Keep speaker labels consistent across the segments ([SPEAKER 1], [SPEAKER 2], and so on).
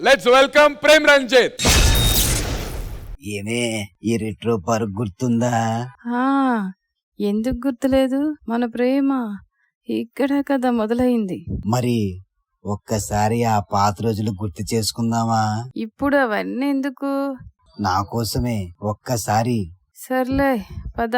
[SPEAKER 1] Let's welcome Prem Ranjith.
[SPEAKER 2] ఏమే ఈ retro park గుర్తుందా?
[SPEAKER 3] ఎందుకు గుర్తులేదు? మన ప్రేమ ఇక్కడ కదా మొదలైంది.
[SPEAKER 2] మరి ఒక్కసారి ఆ పాత రోజులు గుర్తు చేసుకుందామా?
[SPEAKER 3] ఇప్పుడు అవన్నీ ఎందుకు?
[SPEAKER 2] నా కోసమే ఒక్కసారి.
[SPEAKER 3] సర్లే పద.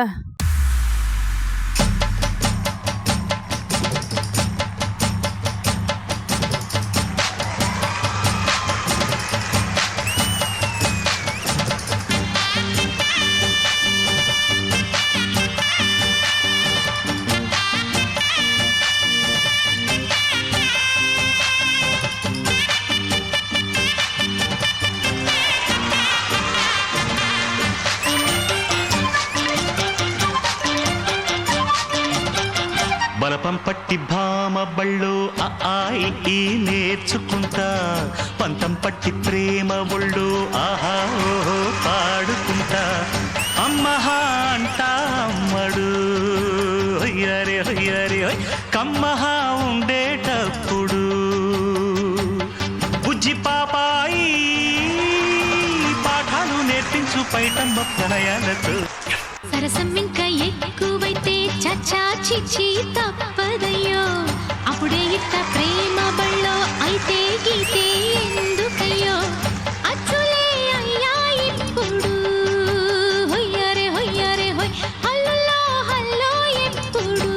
[SPEAKER 4] బలపం పట్టి భామ బళ్ళు ఆయి నేర్చుకుంటా, పంతం పట్టి ప్రేమ ఒళ్ళు ఆహా ఓహో పాడుకుంటా, అమ్మహా అంటా అమ్మడు హొయ్యరే హొయ్యరే హొయ్ కమ్మహా ఉండేటప్పుడు బుజ్జి పాపాయి పాఠాలు నేర్పించు పైటమ్మ ప్రణయాలతో.
[SPEAKER 5] సరసం ఇంకా ఎక్కువైతే చచ్చా చిచ్చి తప్పదయ్యో, అప్పుడే ఇట్ట ప్రేమ బళ్ళో అయితే గీతే ఎందుకయ్యో, అచ్చులే అయ్యా ఇప్పుడు హొయ్యరే హొయ్యరే హొయ్ హల్లో హల్లో ఎప్పుడు.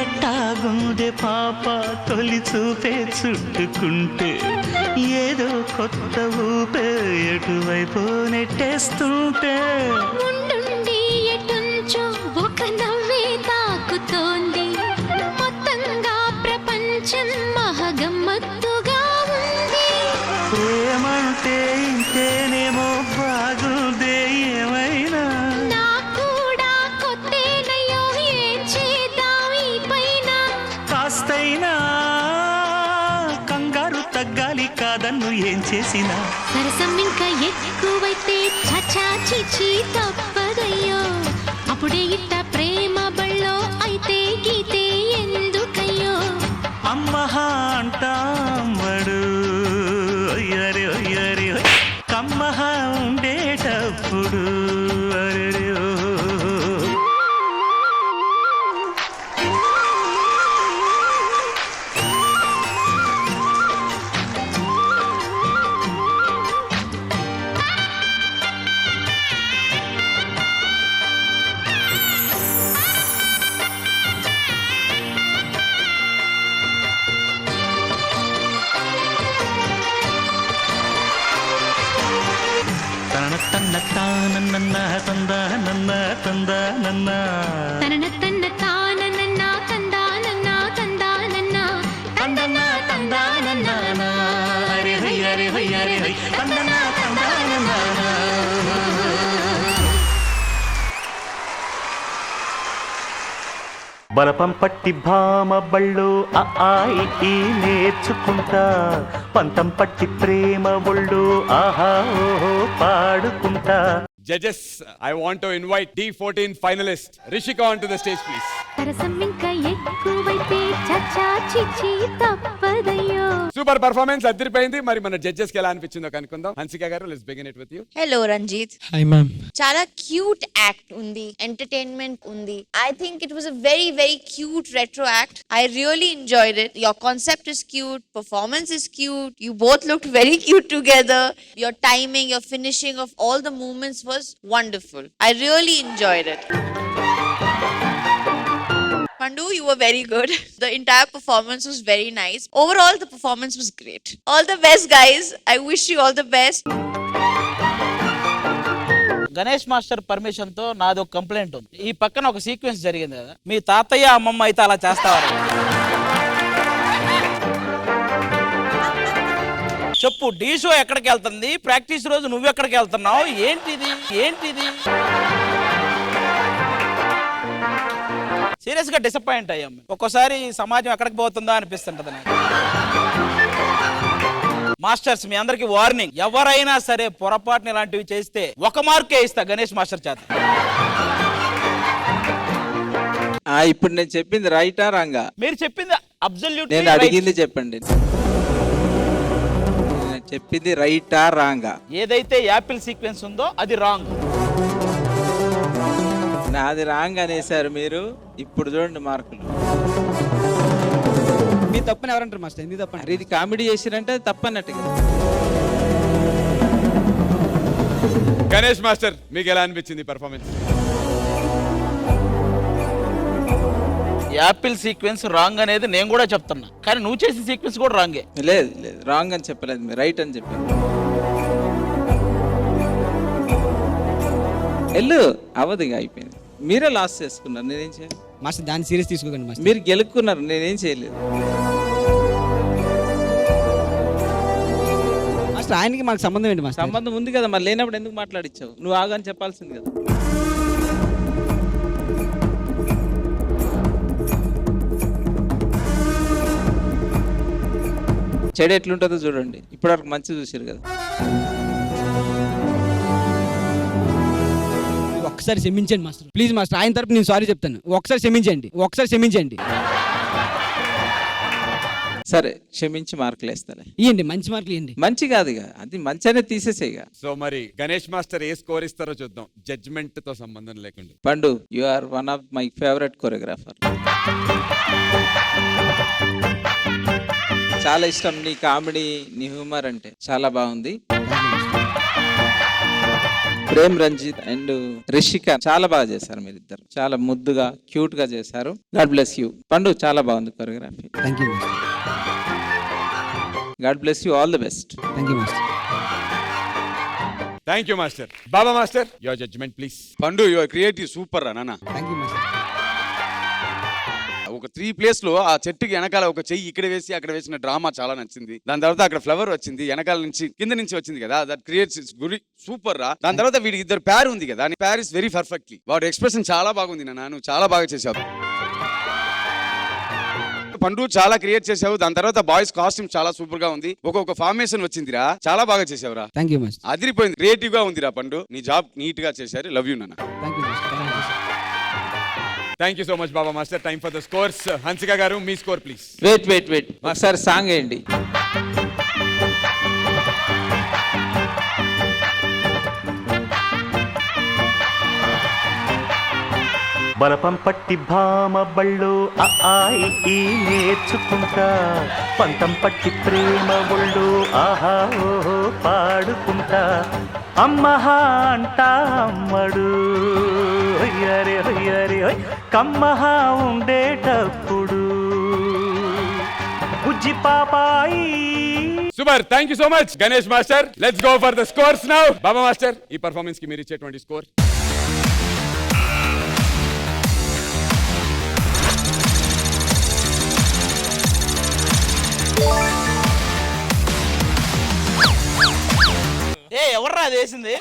[SPEAKER 4] ఎట్టాగుండే పాప తొలి చూపే చుట్టుకుంటే ఏదో కొత్త ఊపే ఎటువైపు నెట్టేస్తుంటే,
[SPEAKER 5] ముందుండి ఎటుంచో ఒక నవ్వే తాకుతోంది, మొత్తంగా ప్రపంచం మహగమ్మత్తుగా ఉంది.
[SPEAKER 4] ఏమంటే ఇంతేనేమో బాగుందే ఏమైనా,
[SPEAKER 5] నాకు కూడా కొత్తేనయ్యో ఏం చేద్దాం ఈ పైన.
[SPEAKER 4] కాస్తైనా కంగారు తగ్గాలి కాదన్ను ఏం చేసినా.
[SPEAKER 5] సరసం ఇంకా ఎక్కువైతే చచ్చా చిచి తప్పదయ్యో, అప్పుడే ఇట్ట ప్రేమ బళ్ళో అయితే గీతే ఎందుకయ్యో,
[SPEAKER 4] అమ్మహా అంటామడు అయ్యరే అయ్యరే కమ్మహా ఉండేటప్పుడు అరెరే ఓ. తన తన్న తానన్న తంద నన్న తంద నన్న
[SPEAKER 5] తనన తన్న తానన్న తందానన్న తందానన్న
[SPEAKER 4] తందన్న తందానన్న హరి హరి హరి హరి హరి హరి తందన్న తందానన్న. బలపం పట్టి భామ బళ్ళు ఆయి నేర్చుకుంటా, పంతం పట్టి ప్రేమ ఒళ్ళు ఆహా ఓహో పాడుకుంటా.
[SPEAKER 1] Judges, I want to invite D14 finalist Rishika onto the stage, please.
[SPEAKER 5] సరసం ఇంకా ఎక్కువైతే చచ్చా చిచి తప్పదయ్యో.
[SPEAKER 1] సూపర్ పర్ఫార్మెన్స్ అదిరిపోయింది. మరి మన జడ్జెస్ కి ఎలా అనిపించిందో కనుక్కుందాం. హన్సిక గారు, let's begin it with you.
[SPEAKER 6] Hello Ranjith.
[SPEAKER 7] Hi ma'am.
[SPEAKER 6] చాలా క్యూట్ యాక్ట్ ఉంది, ఎంటర్టైన్మెంట్ ఉంది. I think it was a very very cute retro act. I really enjoyed it. Your concept is cute, performance is cute. You both looked very cute together. Your timing, your finishing of all the movements was wonderful. I really enjoyed it. Pandu, you were very good. The entire performance was very nice. Overall, the performance was great. All the best, guys. I wish you all the best.
[SPEAKER 7] Ganesh master permission తో నాది ఒక complaint ఉంది. ఈ పక్కన ఒక sequence జరిగింది కదా, మీ తాతయ్య అమ్మమ్మ అయితే అలా చేస్తావారు. చెప్పు, డీ షో ఎక్కడికి వెళ్తుంది, ప్రాక్టీస్ రోజు నువ్వు ఎక్కడికి వెళ్తున్నావు, ఏంటిది ఏంటిది? సీరియస్ గా డిసప్పాయింట్ అయ్యాం. ఒక్కోసారి సమాజం ఎక్కడికి పోతుందా అనిపిస్తుంటది నాకు. మాస్టర్స్, మీ అందరికి వార్నింగ్, ఎవరైనా సరే పొరపాటున ఇలాంటివి చేస్తే 1 మార్కే ఇస్తా గణేష్ మాస్టర్ చేత.
[SPEAKER 8] ఇప్పుడు నేను చెప్పింది రైటా రాంగా?
[SPEAKER 7] మీరు చెప్పింది అబ్సల్యూట్.
[SPEAKER 8] నేను అడిగింది చెప్పండి. నేను చెప్పింది రైటా రాంగా?
[SPEAKER 7] ఏదైతే యాపిల్ సీక్వెన్స్ ఉందో అది రాంగ్.
[SPEAKER 8] నాది రాంగ్ అనేసారు మీరు. ఇప్పుడు చూడండి మార్కులు.
[SPEAKER 9] మీ తప్పని ఎవరంటారు మాస్టర్? ఎందుకు తప్పని?
[SPEAKER 8] ఇది కామెడీ చేసిరంటే తప్పన్నట్టు కదా.
[SPEAKER 1] గణేష్ మాస్టర్, మీకు ఎలా అనిపించింది పర్ఫార్మెన్స్?
[SPEAKER 7] యాపిల్ సీక్వెన్స్ రాంగ్ అనేది నేను కూడా చెప్తున్నా, కానీ నువ్వు చేసిన సీక్వెన్స్ కూడా రాంగే.
[SPEAKER 8] లేదు లేదు, రాంగ్ అని చెప్పలేదు, మీరు రైట్ అని చెప్పారు. ఎల్లు అవ్వదు, ఇక అయిపోయింది. మీరే లాస్ చేసుకున్నారు, నేనేం చేయలేదు.
[SPEAKER 9] మాస్టర్ దాన్ని సీరియస్ తీసుకోకండి మాస్టర్.
[SPEAKER 8] మీరు గెలుక్కున్నారు, నేనేం చేయలేదు.
[SPEAKER 9] మాస్టర్ ఆయనకి మాకు సంబంధం ఏంటి మాస్టర్?
[SPEAKER 8] సంబంధం ఉంది కదా, మరి లేనప్పుడు ఎందుకు మాట్లాడిచ్చావు? నువ్వు ఆగని చెప్పాల్సింది కదా. చెడు ఎట్లుంటుందో చూడండి. ఇప్పటివరకు మంచి చూసారు కదా.
[SPEAKER 9] ఒక్కసారి క్షమించండి మాస్టర్, ప్లీజ్ మాస్టర్. ఆయన తరపు నేను సారీ చెప్తాను. ఒకసారి క్షమించండి, ఒకసారి క్షమించండి.
[SPEAKER 8] సరే, క్షమించి మార్కులు వేస్తాలే.
[SPEAKER 9] ఇవ్వండి, మంచి మార్కులు ఇవ్వండి.
[SPEAKER 8] మంచి కాదు ఇక, అది మంచి అనేది తీసేసేగా.
[SPEAKER 1] సో మరి గణేష్ మాస్టర్ ఏ స్కోర్ ఇస్తారో చూద్దాం, జడ్జ్మెంట్ తో సంబంధం లేకుండా.
[SPEAKER 8] Pandu, you are one of my favourite choreographer. చాలా ఇష్టం నీ కామెడీ, నీ హ్యూమర్ అంటే చాలా బాగుంది. ప్రేమ్ రంజిత్ అండ్ రిషిక చాలా బాగా చేశారు. మీరిద్దరు చాలా ముద్దుగా క్యూట్ గా చేశారు. గాడ్ బ్లెస్ యూ పండు, చాలా బాగుంది choreography.
[SPEAKER 9] Thank you master.
[SPEAKER 8] God bless you, all the best.
[SPEAKER 9] Thank you master.
[SPEAKER 1] Thank you master. Baba master, your judgement please.
[SPEAKER 10] Pandu, your creative super రా నాన్న.
[SPEAKER 9] థ్యాంక్ యూ మాస్టర్.
[SPEAKER 10] ఒక 3 ప్లేస్ లో ఆ చెట్టుకి వెనకాల ఒక చెయ్యి ఇక్కడ వేసి అక్కడ వేసిన డ్రామా చాలా నచ్చింది. దాని తర్వాత అక్కడ ఫ్లవర్ వచ్చింది, వెనకాల నుంచి కింద నుంచి వచ్చింది కదా, దట్ క్రియేట్స్ గురి సూపర్ రా. దాని తర్వాత వీడికి 2 పేర్ ఉంది కదా, పేర్ ఇస్ వెరీ పర్ఫెక్ట్లీ. వాడు ఎక్స్ప్రెషన్ చాలా బాగుంది నాన్న, నువ్వు చాలా బాగా చేసావు. పండు చాలా క్రియేట్ చేసావు. దాని తర్వాత బాయ్స్ కాస్ట్యూమ్ చాలా సూపర్ గా ఉంది. ఒక్కొక్క ఫార్మేషన్ వచ్చిందిరా, చాలా బాగా చేసావురా.
[SPEAKER 9] Thank you master.
[SPEAKER 10] అదిరిపోయింది, క్రియేటివ్ గా ఉందిరా పండు. నీ జాబ్ నీట్ గా చేశారు. లవ్ యూ నాన్న.
[SPEAKER 9] థ్యాంక్ you master.
[SPEAKER 1] Thank you so much Baba master. Time for the scores. Hansika గారు, మీ స్కోర్ ప్లీజ్.
[SPEAKER 8] వెయిట్ ఒకసారి సాంగ్ వేయండి.
[SPEAKER 4] బలపం పట్టి భామ బళ్ళు ఈ నేర్చుకుంటా, పంతం పట్టి ప్రేమ ఒళ్ళు ఆహా ఓహో పాడుకుంటా, అమ్మహా అంటా అమ్మడు హొయ్యరే హొయ్యరే హొయ్ కమ్మహా ఉండేటప్పుడు బుజ్జి పాపాయి.
[SPEAKER 1] Super, thank you so much Ganesh master. Let's go for the scores now. Baba master, ఈ పర్ఫార్మెన్స్ కి మీరు ఇచ్చేటువంటి స్కోర్?
[SPEAKER 7] ఎవర్రా అది వేసింది?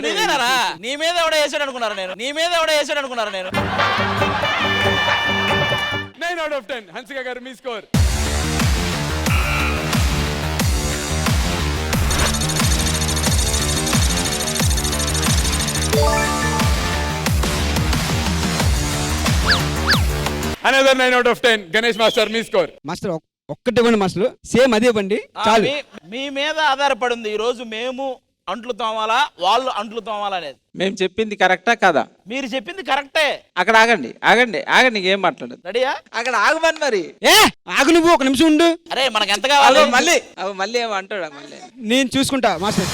[SPEAKER 7] నీదేనారా? నీ మీద ఎవడో వేసాడు అనుకున్నారా నేను?
[SPEAKER 1] 9 out of 10. హన్సిక గారు, మీ score? Another 9 out of 10. Ganesh master, మీ స్కోర్?
[SPEAKER 9] మాస్టర్ ఒక్కటే ఇవ్వండి మాస్టర్, సేమ్ అదే ఇవ్వండి చాలు.
[SPEAKER 7] మీ మీద ఆధారపడింది ఈ రోజు. మేము అంట్లు తోమాలా, వాళ్ళు అంట్లు తోమాలా అనేది.
[SPEAKER 8] మేము చెప్పింది కరెక్టా కాదా?
[SPEAKER 7] మీరు చెప్పింది కరెక్టే.
[SPEAKER 8] అక్కడ ఆగండి, ఏం మాట్లాడదు.
[SPEAKER 7] రెడీయా?
[SPEAKER 8] అక్కడ ఆగమని మరి.
[SPEAKER 9] ఆగు, నువ్వు 1 నిమిషం ఉండు.
[SPEAKER 7] అరే మనకు ఎంత కావాలి?
[SPEAKER 8] మళ్ళీ ఏమో అంటాడా? మళ్ళీ
[SPEAKER 9] నేను చూసుకుంటా మాస్టర్.